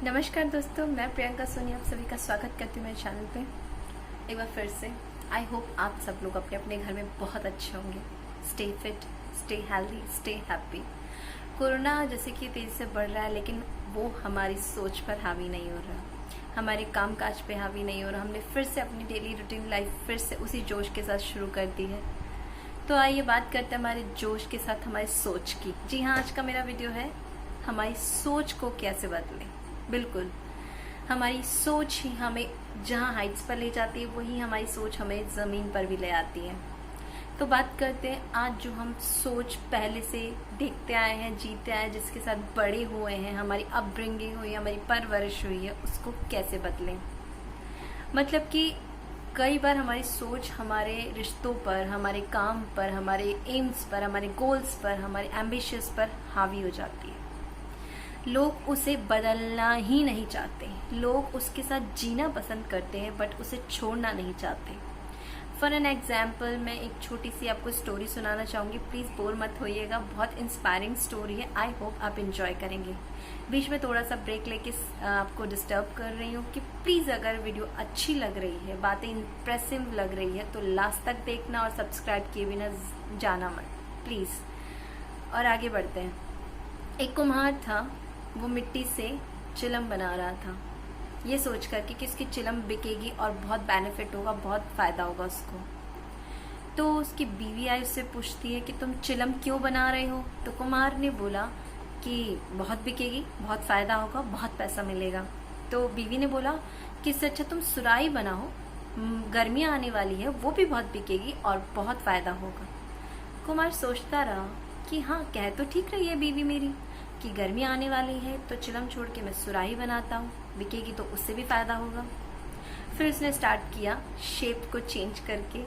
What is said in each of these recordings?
नमस्कार दोस्तों, मैं प्रियंका सोनी आप सभी का स्वागत करती हूँ मेरे चैनल पे एक बार फिर से। आई होप आप सब लोग अपने अपने घर में बहुत अच्छे होंगे। Stay fit, stay healthy, stay happy. Corona जैसे कि तेज़ी से बढ़ रहा है, लेकिन वो हमारी सोच पर हावी नहीं हो रहा, हमारे काम काज पे हावी नहीं हो रहा। हमने फिर से अपनी डेली रूटीन लाइफ फिर से उसी जोश के साथ शुरू कर दी है। तो आइए बात करते हैं हमारे जोश के साथ हमारी सोच की। जी हाँ, आज का मेरा वीडियो है हमारी सोच को कैसे बदलें। बिल्कुल, हमारी सोच ही हमें जहाँ हाइट्स पर ले जाती है, वही हमारी सोच हमें ज़मीन पर भी ले आती है। तो बात करते हैं आज जो हम सोच पहले से देखते आए हैं, जीते आए हैं, जिसके साथ बड़े हुए हैं, हमारी अपब्रिंगिंग हुई है, हमारी परवरिश हुई है, उसको कैसे बदलें। मतलब कि कई बार हमारी सोच हमारे रिश्तों पर, हमारे काम पर, हमारे एम्स पर, हमारे गोल्स पर, हमारे एम्बिशंस पर हावी हो जाती है। लोग उसे बदलना ही नहीं चाहते, लोग उसके साथ जीना पसंद करते हैं बट उसे छोड़ना नहीं चाहते। फॉर एन एग्जाम्पल, मैं एक छोटी सी आपको स्टोरी सुनाना चाहूँगी। प्लीज़ बोर मत होइएगा, बहुत इंस्पायरिंग स्टोरी है। आई होप आप इंजॉय करेंगे। बीच में थोड़ा सा ब्रेक लेके आपको डिस्टर्ब कर रही हूँ कि प्लीज़ अगर वीडियो अच्छी लग रही है, बातें इंप्रेसिव लग रही है, तो लास्ट तक देखना और सब्सक्राइब किए बिना जाना मत प्लीज़। और आगे बढ़ते हैं। एक कुम्हार था, वो मिट्टी से चिलम बना रहा था, ये सोच कर कि उसकी चिलम बिकेगी और बहुत बेनिफिट होगा, बहुत फ़ायदा होगा उसको। तो उसकी बीवी आई, उससे पूछती है कि तुम चिलम क्यों बना रहे हो। तो कुम्हार ने बोला कि बहुत बिकेगी, बहुत फ़ायदा होगा, बहुत पैसा मिलेगा। तो बीवी ने बोला कि इससे अच्छा तुम सुराही बनाओ, गर्मियाँ आने वाली है, वो भी बहुत बिकेगी और बहुत फ़ायदा होगा। कुम्हार सोचता रहा कि हाँ, कह तो ठीक रही है बीवी मेरी कि गर्मी आने वाली है, तो चिलम छोड़ के मैं सुराही बनाता हूँ, बिकेगी तो उससे भी फ़ायदा होगा। फिर उसने स्टार्ट किया शेप को चेंज करके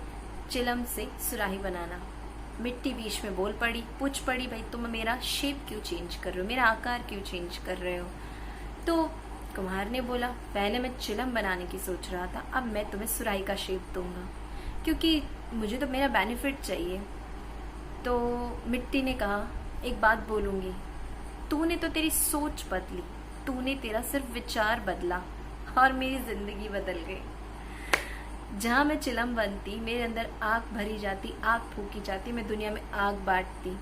चिलम से सुराही बनाना। मिट्टी बीच में बोल पड़ी, पूछ पड़ी, भाई तुम मेरा शेप क्यों चेंज कर रहे हो, मेरा आकार क्यों चेंज कर रहे हो। तो कुम्हार ने बोला, पहले मैं चिलम बनाने की सोच रहा था, अब मैं तुम्हें सुराही का शेप दूंगा, क्योंकि मुझे तो मेरा बेनिफिट चाहिए। तो मिट्टी ने कहा, एक बात बोलूँगी, तूने तो तेरी सोच बदली, तूने तेरा सिर्फ विचार बदला और मेरी ज़िंदगी बदल गई। जहाँ मैं चिलम बनती, मेरे अंदर आग भरी जाती, आग फूकी जाती, मैं दुनिया में आग बांटती।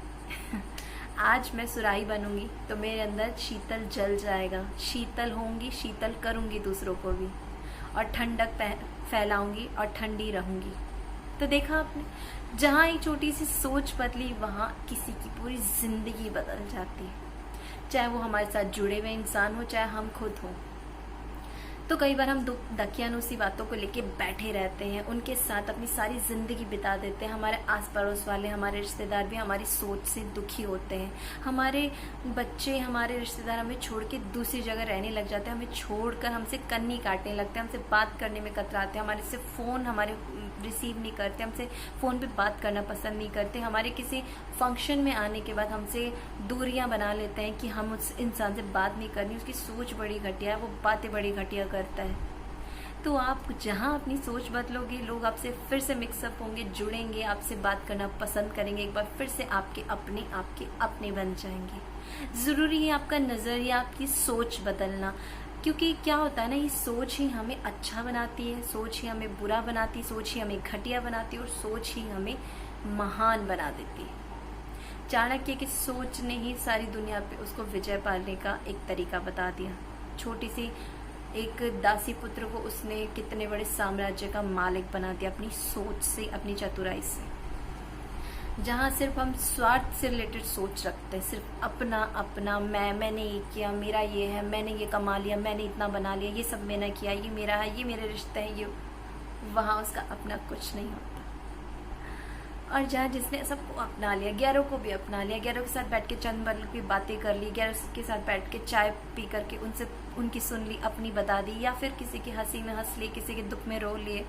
आज मैं सुराही बनूंगी तो मेरे अंदर शीतल जल जाएगा, शीतल होंगी, शीतल करूंगी दूसरों को भी, और ठंडक फैलाऊंगी और ठंडी रहूंगी। तो देखा आपने, जहाँ एक छोटी सी सोच बदली, वहाँ किसी की पूरी ज़िंदगी बदल जाती है, चाहे वो हमारे साथ जुड़े हुए इंसान हो, चाहे हम खुद हों। तो कई बार हम दकियानुसी बातों को लेके बैठे रहते हैं, उनके साथ अपनी सारी ज़िंदगी बिता देते हैं। हमारे आस पड़ोस वाले, हमारे रिश्तेदार भी हमारी सोच से दुखी होते हैं। हमारे बच्चे, हमारे रिश्तेदार हमें छोड़ के दूसरी जगह रहने लग जाते हैं, हमें छोड़कर हमसे कन्नी काटने लगते हैं, हमसे बात करने में कतराते हैं, हमारे से फ़ोन हमारे रिसीव नहीं करते, हमसे फ़ोन पे बात करना पसंद नहीं करते, हमारे किसी फंक्शन में आने के बाद हमसे दूरियां बना लेते हैं कि हम उस इंसान से बात नहीं करनी, उसकी सोच बड़ी घटिया है, वो बातें बड़ी घटिया करता है। तो आप जहाँ अपनी सोच बदलोगे, लोग आपसे फिर से मिक्सअप होंगे, जुड़ेंगे, आपसे बात करना पसंद करेंगे, एक बार फिर से आपके अपने बन जाएंगे। ज़रूरी है आपका नज़रिया, आपकी सोच बदलना, क्योंकि क्या होता है ना, ये सोच ही हमें अच्छा बनाती है, सोच ही हमें बुरा बनाती है, सोच ही हमें घटिया बनाती है, और सोच ही हमें महान बना देती है। चाणक्य की सोच ने ही सारी दुनिया पे उसको विजय पाने का एक तरीका बता दिया। छोटी सी एक दासी पुत्र को उसने कितने बड़े साम्राज्य का मालिक बना दिया अपनी सोच से, अपनी चतुराई से। जहाँ सिर्फ हम स्वार्थ से रिलेटेड सोच रखते हैं, सिर्फ अपना अपना, मैंने ये किया, मेरा ये है, मैंने ये कमा लिया, मैंने इतना बना लिया, ये सब मैंने किया, ये मेरा है, ये मेरे रिश्ते हैं, ये, वहाँ उसका अपना कुछ नहीं होता। और जहाँ जिसने सबको अपना लिया, गैरों को भी अपना लिया, गैरों के साथ बैठ के चंद भर की बातें कर ली, गैरों के साथ बैठ के चाय पी करके उनसे उनकी सुन ली, अपनी बता दी, या फिर किसी की हंसी में हंस ली, किसी के दुख में रो लिए,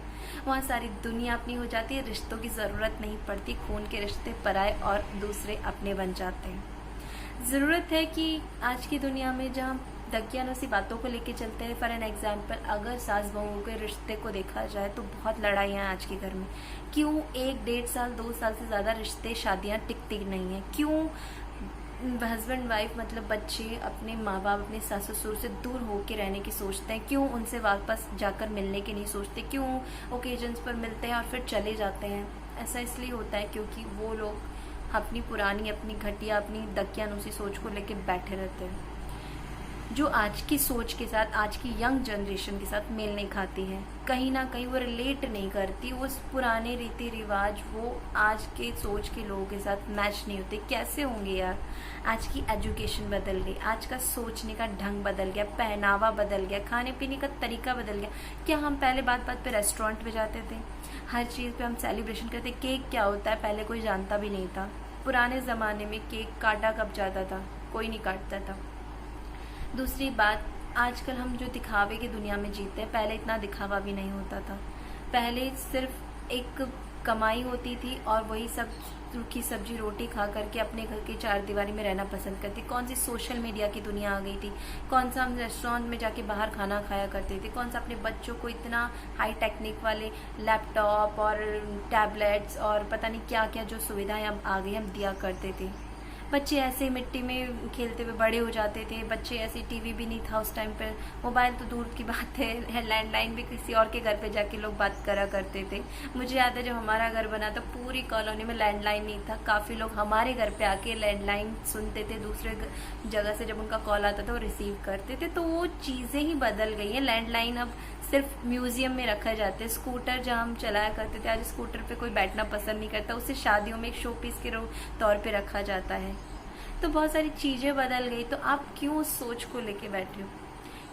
वहाँ सारी दुनिया अपनी हो जाती है। रिश्तों की ज़रूरत नहीं पड़ती, खून के रिश्ते पराए और दूसरे अपने बन जाते हैं। ज़रूरत है कि आज की दुनिया में जहाँ दकियानुसी बातों को लेके चलते हैं, फॉर एन एग्जाम्पल, अगर सास बहू के रिश्ते को देखा जाए तो बहुत लड़ाइयाँ आज के घर में। क्यों 1 डेढ़ साल 2 साल से ज़्यादा रिश्ते, शादियाँ टिकती नहीं हैं? क्यों हस्बैंड वाइफ मतलब बच्चे अपने माँ बाप अपने सास ससुर से दूर होके रहने की सोचते हैं, क्यों उनसे वापस जाकर मिलने की नहीं सोचते, क्यों ओकेजन्स पर मिलते हैं और फिर चले जाते हैं। ऐसा इसलिए होता है क्योंकि वो लोग अपनी पुरानी, अपनी घटिया, अपनी दकियानुसी सोच को लेके बैठे रहते हैं, जो आज की सोच के साथ, आज की यंग जनरेशन के साथ मेल नहीं खाती है। कहीं ना कहीं वो रिलेट नहीं करती, वो पुराने रीति रिवाज वो आज के सोच के लोगों के साथ मैच नहीं होते। कैसे होंगे यार? आज की एजुकेशन बदल गई, आज का सोचने का ढंग बदल गया, पहनावा बदल गया, खाने पीने का तरीका बदल गया। क्या हम पहले बात बात पे रेस्टोरेंट पे जाते थे, हर चीज़ पे हम सेलिब्रेशन करते? केक क्या होता है पहले कोई जानता भी नहीं था। पुराने ज़माने में केक काटा कब जाता था? कोई नहीं काटता था। दूसरी बात, आजकल हम जो दिखावे की दुनिया में जीते हैं, पहले इतना दिखावा भी नहीं होता था। पहले सिर्फ एक कमाई होती थी और वही सब सूखी सब्जी रोटी खा करके अपने घर की चार दीवारी में रहना पसंद करती। कौन सी सोशल मीडिया की दुनिया आ गई थी, कौन सा हम रेस्टोरेंट में जाके बाहर खाना खाया करते थे, कौन सा अपने बच्चों को इतना हाई टेक्निक वाले लैपटॉप और टैबलेट्स और पता नहीं क्या क्या जो सुविधाएं अब आ गई हम दिया करते थे। बच्चे ऐसे मिट्टी में खेलते हुए बड़े हो जाते थे। बच्चे ऐसे, टीवी भी नहीं था उस टाइम पर, मोबाइल तो दूर की बात है, लैंडलाइन भी किसी और के घर पे जाके लोग बात करा करते थे। मुझे याद है जब हमारा घर बना तो पूरी कॉलोनी में लैंडलाइन नहीं था। काफ़ी लोग हमारे घर पे आके लैंडलाइन सुनते थे, दूसरे जगह से जब उनका कॉल आता था वो रिसीव करते थे। तो वो चीज़ें ही बदल गई हैं। लैंडलाइन अब सिर्फ म्यूजियम में रखा जाता है। स्कूटर जहाँ हम चलाया करते थे, आज स्कूटर पे कोई बैठना पसंद नहीं करता, उसे शादियों में एक शो पीस के तौर पे रखा जाता है। तो बहुत सारी चीज़ें बदल गई। तो आप क्यों उस सोच को लेके बैठे हो?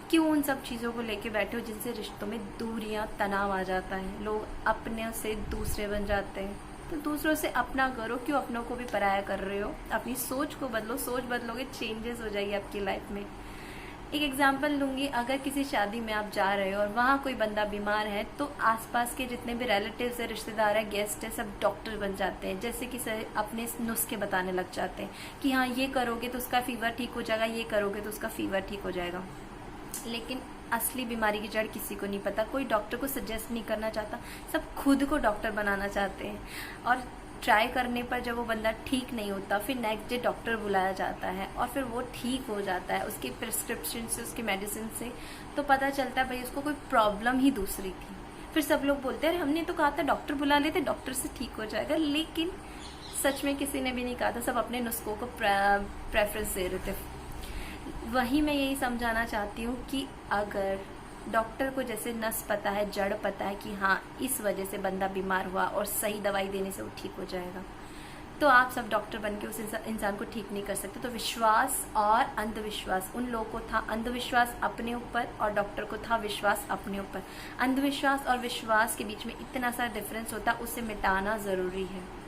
क्यों उन सब चीज़ों को लेके बैठे हो जिनसे रिश्तों में दूरियां, तनाव आ जाता है? लोग अपने से दूसरे बन जाते हैं। तो दूसरों से अपना करो, क्यों अपनों को भी पराया कर रहे हो? अपनी सोच को बदलो। सोच बदलोगे चेंजेस हो जाएगी आपकी लाइफ में। एक एग्जांपल लूँगी, अगर किसी शादी में आप जा रहे हो और वहाँ कोई बंदा बीमार है तो आसपास के जितने भी रिलेटिव्स है, रिश्तेदार है, गेस्ट है, सब डॉक्टर बन जाते हैं। जैसे कि अपने नुस्खे बताने लग जाते हैं कि हाँ ये करोगे तो उसका फीवर ठीक हो जाएगा, ये करोगे तो उसका फीवर ठीक हो जाएगा। लेकिन असली बीमारी की जड़ किसी को नहीं पता। कोई डॉक्टर को सजेस्ट नहीं करना चाहता, सब खुद को डॉक्टर बनाना चाहते हैं। और ट्राई करने पर जब वो बंदा ठीक नहीं होता, फिर नेक्स्ट डे डॉक्टर बुलाया जाता है और फिर वो ठीक हो जाता है उसके प्रिस्क्रिप्शन से, उसकी मेडिसिन से। तो पता चलता है भाई उसको कोई प्रॉब्लम ही दूसरी थी। फिर सब लोग बोलते हैं अरे हमने तो कहा था डॉक्टर बुला लेते, डॉक्टर से ठीक हो जाएगा। लेकिन सच में किसी ने भी नहीं कहा था, सब अपने नुस्खों को प्रेफरेंस दे रहे थे। वही मैं यही समझाना चाहती हूँ कि अगर डॉक्टर को जैसे नस पता है, जड़ पता है कि हाँ इस वजह से बंदा बीमार हुआ और सही दवाई देने से वो ठीक हो जाएगा, तो आप सब डॉक्टर बन के उस इंसान को ठीक नहीं कर सकते। तो विश्वास और अंधविश्वास, उन लोगों को था अंधविश्वास अपने ऊपर और डॉक्टर को था विश्वास अपने ऊपर। अंधविश्वास और विश्वास के बीच में इतना सा डिफरेंस होता, उसे मिटाना ज़रूरी है।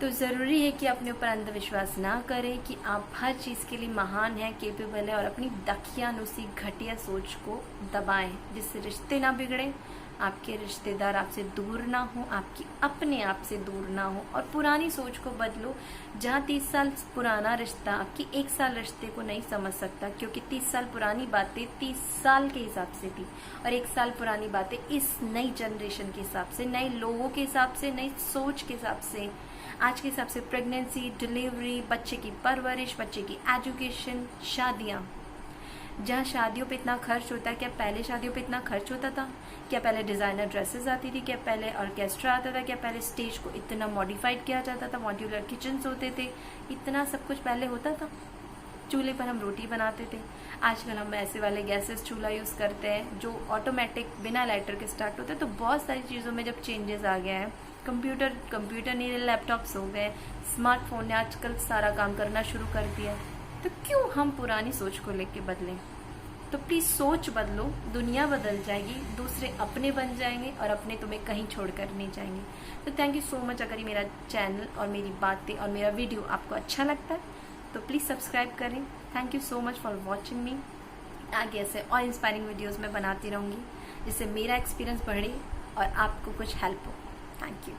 तो ज़रूरी है कि अपने ऊपर अंधविश्वास ना करें कि आप हर चीज़ के लिए महान हैं, केपेबल हैं, और अपनी दकियानुसी घटिया सोच को दबाएं, जिससे रिश्ते ना बिगड़े, आपके रिश्तेदार आपसे दूर ना हो, आपकी अपने आप से दूर ना हो। और पुरानी सोच को बदलो। जहाँ 30 साल पुराना रिश्ता आपकी 1 साल रिश्ते को नहीं समझ सकता, क्योंकि 30 साल पुरानी बातें 30 साल के हिसाब से थी और 1 साल पुरानी बातें इस नई जनरेशन के हिसाब से, नए लोगों के हिसाब से, नई सोच के हिसाब से, आज के हिसाब से। प्रेगनेंसी, डिलीवरी, बच्चे की परवरिश, बच्चे की एजुकेशन, शादियाँ। जहाँ शादियों पे इतना खर्च होता है, क्या पहले शादियों पे इतना खर्च होता था? क्या पहले डिज़ाइनर ड्रेसेस आती थी? क्या पहले ऑर्केस्ट्रा आता था? क्या पहले स्टेज को इतना मॉडिफाइड किया जाता था? मॉड्यूलर किचन्स होते थे? इतना सब कुछ पहले होता था। चूल्हे पर हम रोटी बनाते थे। आजकल हम ऐसे वाले गैसेस चूल्हा यूज़ करते हैं जो ऑटोमेटिक बिना लाइटर के स्टार्ट होते हैं। तो बहुत सारी चीज़ों में जब चेंजेस आ गया है, कंप्यूटर नहीं, लैपटॉप्स हो गए, स्मार्टफोन ने आजकल सारा काम करना शुरू कर दिया। तो क्यों हम पुरानी सोच को लेके बदलें? तो प्लीज़ सोच बदलो, दुनिया बदल जाएगी, दूसरे अपने बन जाएंगे और अपने तुम्हें कहीं छोड़कर नहीं जाएंगे। तो थैंक यू सो मच। अगर ये मेरा चैनल और मेरी बातें और मेरा वीडियो आपको अच्छा लगता है तो प्लीज़ सब्सक्राइब करें। Thank you so much for watching मी। आगे ऐसे और इंस्पायरिंग वीडियोज़ मैं बनाती रहूँगी जिससे मेरा एक्सपीरियंस बढ़े और आपको कुछ हेल्प हो। Thank you.